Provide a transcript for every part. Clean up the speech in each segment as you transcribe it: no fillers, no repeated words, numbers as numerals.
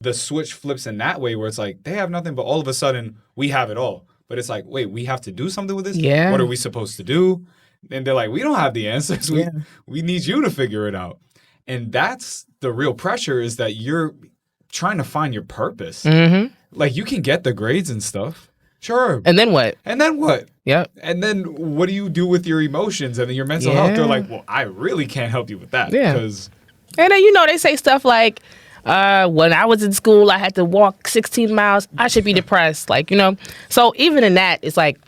the switch flips in that way where it's like they have nothing, but all of a sudden we have it all. But it's like, wait, we have to do something with this? What are Yeah. we supposed to do? And they're like, we don't have the answers. We Yeah. we need you to figure it out. And that's the real pressure is that you're trying to find your purpose. Mm-hmm. Like you can get the grades and stuff. Sure. And then what? And then what? Yep. And then what do you do with your emotions and your mental health? They're Yeah. like, well, I really can't help you with that. Yeah. Because And then, they say stuff like, when I was in school, I had to walk 16 miles. I should be depressed. So even in that, it's like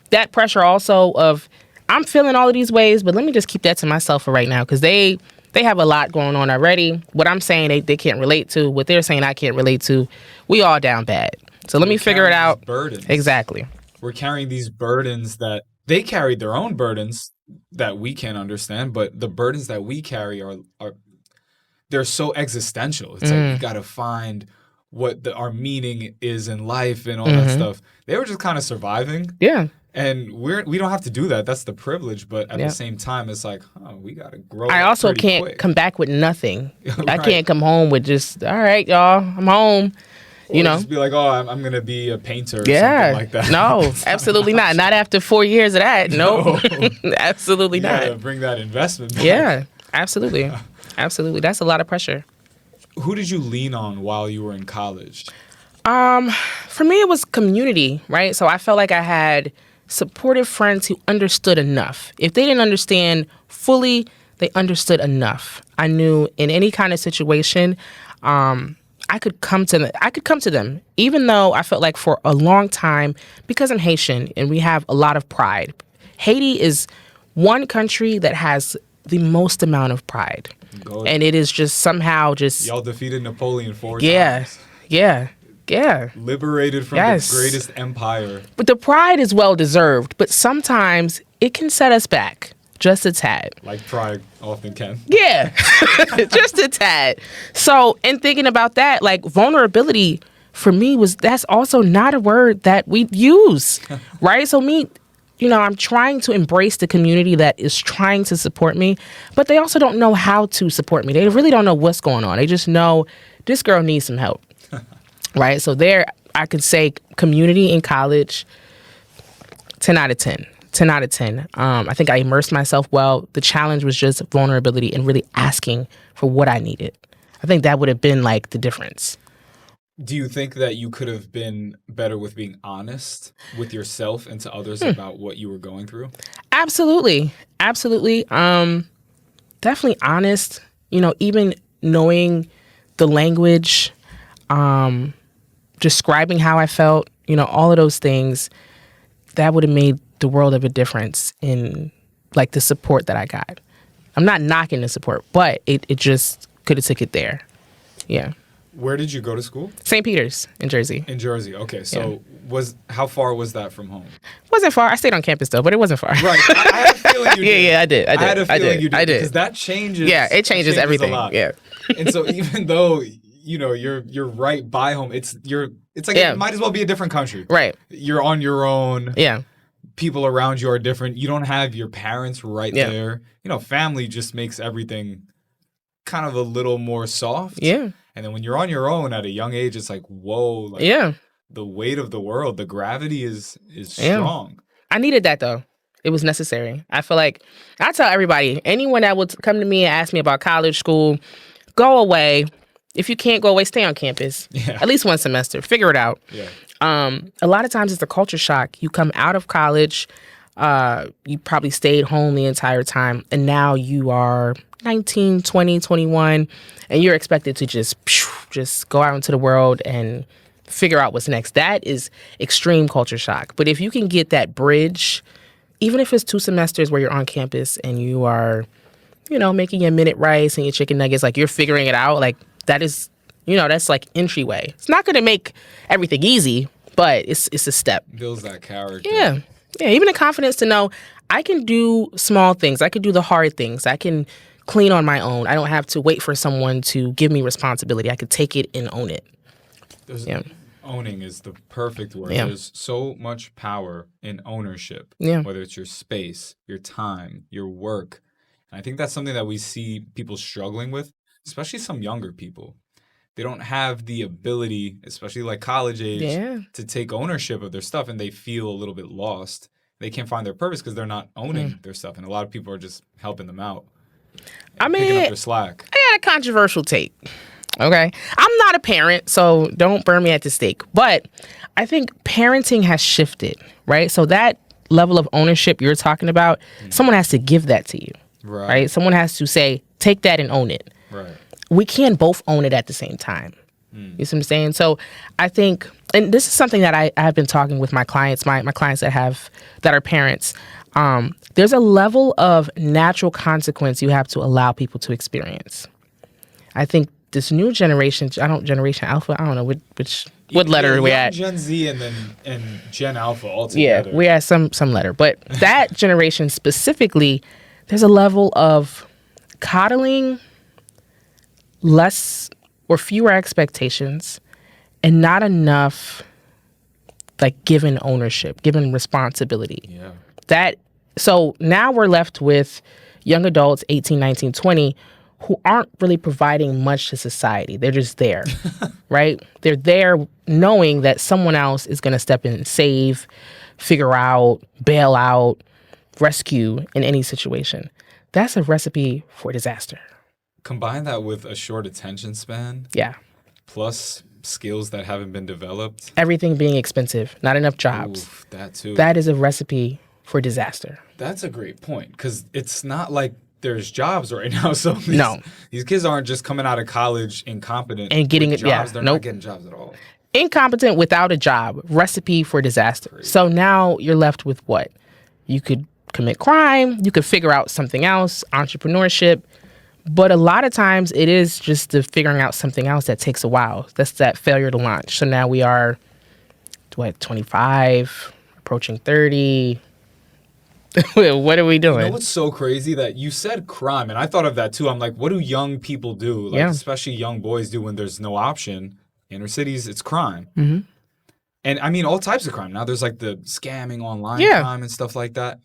that pressure also of I'm feeling all of these ways, but let me just keep that to myself for right now because they have a lot going on already. What I'm saying they can't relate to, what they're saying I can't relate to. We all down bad. So let me figure it out. Burdens. Exactly. We're carrying these burdens that they carried their own burdens that we can't understand, but the burdens that we carry are they're so existential. It's like we got to find what our meaning is in life and all that stuff. They were just kind of surviving. Yeah. And we don't have to do that. That's the privilege. But at Yeah. the same time, it's like, we got to grow I up also pretty can't quick. come back with nothing. I Right. can't come home with just, all right, y'all, I'm home. Or just be like, I'm going to be a painter or Yeah. something like that. No, absolutely not. Not after 4 years of that. No, absolutely You gotta not. bring that investment back. Yeah, absolutely. Absolutely. That's a lot of pressure. Who did you lean on while you were in college? For me, it was community, right? So I felt like I had supportive friends who understood enough. If they didn't understand fully, they understood enough. I knew in any kind of situation, I could come to them. I could come to them, even though I felt like for a long time, because I'm Haitian and we have a lot of pride. Haiti is one country that has the most amount of pride, Go and it is just somehow just Y'all defeated Napoleon 4 yeah, times. yeah, yeah. Liberated from Yes. the greatest empire. But the pride is well deserved. But sometimes it can set us back just a tad. Like pride often can. Yeah, just a tad. So, in thinking about that, like vulnerability for me that's also not a word that we use, right? So I'm trying to embrace the community that is trying to support me, but they also don't know how to support me. They really don't know what's going on. They just know this girl needs some help, right? So I could say community in college, 10 out of 10. 10 out of 10. I think I immersed myself well. The challenge was just vulnerability and really asking for what I needed. I think that would have been like the difference. Do you think that you could have been better with being honest with yourself and to others about what you were going through? Absolutely. Absolutely. Definitely honest, even knowing the language, describing how I felt, all of those things, that would have made the world of a difference in like the support that I got. I'm not knocking the support, but it just could have took it there. Yeah. Where did you go to school? St. Peter's in Jersey. In Jersey. Okay, so how far was that from home? Wasn't far. I stayed on campus though, but it wasn't far. Right. I had a feeling you did. Yeah, I did. I had a feeling you did. I did. Because that changes. Yeah, it changes everything. A lot. Yeah. And so even though you're right by home, it's like it might as well be a different country. Right. You're on your own. Yeah. People around you are different. You don't have your parents right there. Family just makes everything kind of a little more soft. Yeah. And then when you're on your own at a young age, it's like, whoa, like the weight of the world, the gravity is strong. I needed that though. It was necessary. I feel like I tell everybody, anyone that would come to me and ask me about college, school, go away. If you can't go away, stay on campus. Yeah. At least one semester. Figure it out. Yeah. A lot of times it's a culture shock. You come out of college, you probably stayed home the entire time, and now you are 19, 20, 21, and you're expected to just go out into the world and figure out what's next. That is extreme culture shock. But if you can get that bridge, even if it's 2 semesters where you're on campus and you are, making your minute rice and your chicken nuggets, like you're figuring it out, like that is, that's like entryway. It's not going to make everything easy, but it's a step. Builds that character. Yeah. Yeah. Even the confidence to know I can do small things. I can do the hard things. I can clean on my own. I don't have to wait for someone to give me responsibility. I could take it and own it. Owning is the perfect word. Yeah. There's so much power in ownership, whether it's your space, your time, your work. And I think that's something that we see people struggling with, especially some younger people. They don't have the ability, especially like college age, Yeah. to take ownership of their stuff, and they feel a little bit lost. They can't find their purpose because they're not owning their stuff, and a lot of people are just helping them out, I picking up mean, their slack. I got a controversial take. Okay. I'm not a parent, so don't burn me at the stake. But I think parenting has shifted, right? So that level of ownership you're talking about, someone has to give that to you, right? Someone has to say, take that and own it. Right. We can't both own it at the same time. You see what I'm saying? So I think, and this is something that I have been talking with my clients, my clients that are parents. There's a level of natural consequence you have to allow people to experience. I think this new generation, Generation Alpha, I don't know what letter are we at? Gen Z and Gen Alpha all Yeah, together. we're at some letter. But that generation specifically, there's a level of coddling, less or fewer expectations, and not enough like given ownership, given responsibility. Yeah. So now we're left with young adults, 18, 19, 20, who aren't really providing much to society. They're just there, right? They're there knowing that someone else is going to step in and save, figure out, bail out, rescue in any situation. That's a recipe for disaster. Combine that with a short attention span. Yeah. Plus skills that haven't been developed. Everything being expensive, not enough jobs. Oof, that too. That is a recipe for disaster. That's a great point, because it's not like there's jobs right now. So these kids aren't just coming out of college incompetent and getting jobs. Yeah, They're not getting jobs at all. Incompetent without a job, recipe for disaster. Crazy. So now you're left with what? You could commit crime. You could figure out something else, entrepreneurship. But a lot of times it is just the figuring out something else that takes a while. That's that failure to launch. So now we are, 25, approaching 30. What are we doing? You know what's so crazy? That you said crime, and I thought of that too. I'm like, what do young people do? Like, especially young boys do when there's no option. Inner cities, it's crime. Mm-hmm. And I mean, all types of crime. Now there's like the scamming online crime and stuff like that.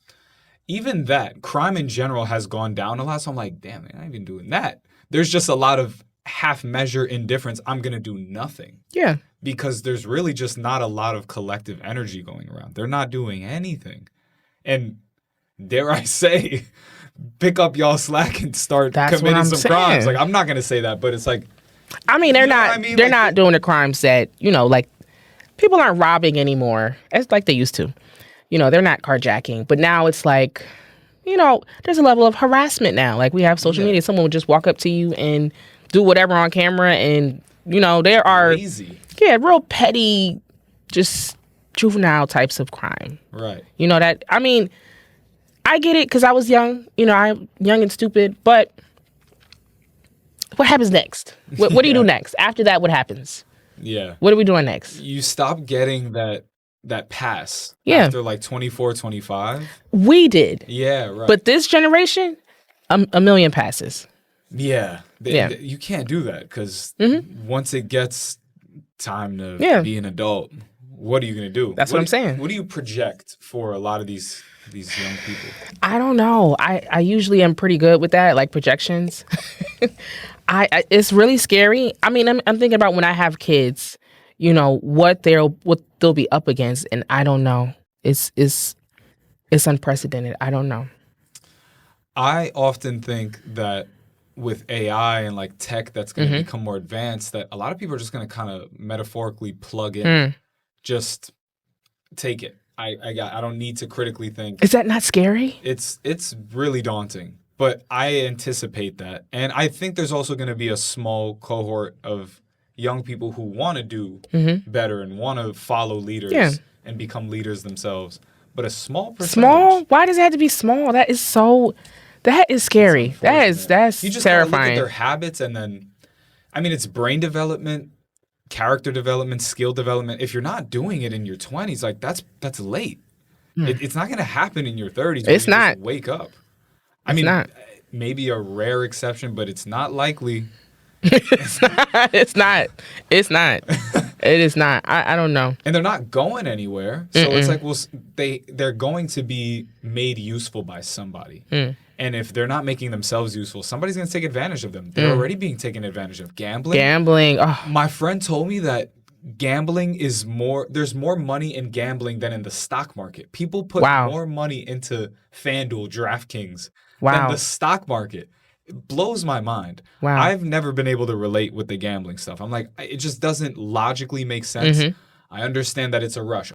Even that, crime in general has gone down a lot. So I'm like, damn, they're not even doing that. There's just a lot of half-measure indifference. I'm going to do nothing. Yeah. Because there's really just not a lot of collective energy going around. They're not doing anything. And dare I say, pick up y'all slack and start committing some crimes. Like, I'm not going to say that, but it's like, I mean, they're not doing the crimes that, like people aren't robbing anymore. It's like they used to. They're not carjacking. But now it's like, there's a level of harassment now. Like we have social media. Someone would just walk up to you and do whatever on camera. And, there are real petty, just juvenile types of crime. Right. I get it because I was young. I'm young and stupid. But what happens next? What do you do next? After that, what happens? Yeah. What are we doing next? You stop getting that pass after like 24, 25. We did. Yeah, right. But this generation, a million passes. Yeah. You can't do that because once it gets time to be an adult, what are you going to do? That's what I'm saying. What do you project for a lot of these young people? I don't know. I usually am pretty good with that, like projections. It's really scary. I mean, I'm thinking about when I have kids, what they'll be up against, and I don't know. It's unprecedented. I don't know. I often think that with AI and like tech that's going to become more advanced, that a lot of people are just going to kind of metaphorically plug in, just take it. I don't need to critically think. Is that not scary? It's really daunting, but I anticipate that. And I think there's also going to be a small cohort of young people who want to do better and want to follow leaders and become leaders themselves. But a small percentage. Small? Why does it have to be small? That is scary. That's you just terrifying. Look at their habits, and then, I mean, it's brain development, character development, skill development. If you're not doing it in your 20s, like that's late. It's not going to happen in your 30s. It's not. Just wake up. I mean, maybe a rare exception, but it's not likely. It's not. It is not. I don't know. And they're not going anywhere. So it's like, they're going to be made useful by somebody. And if they're not making themselves useful, somebody's going to take advantage of them. They're already being taken advantage of. Gambling. Gambling. Oh, My friend told me that gambling is more, there's more money in gambling than in the stock market. People put wow. more money into FanDuel, DraftKings than the Wow. stock market. It blows my mind. Wow. I've never been able to relate with the gambling stuff. I'm like, it just doesn't logically make sense. I understand that it's a rush.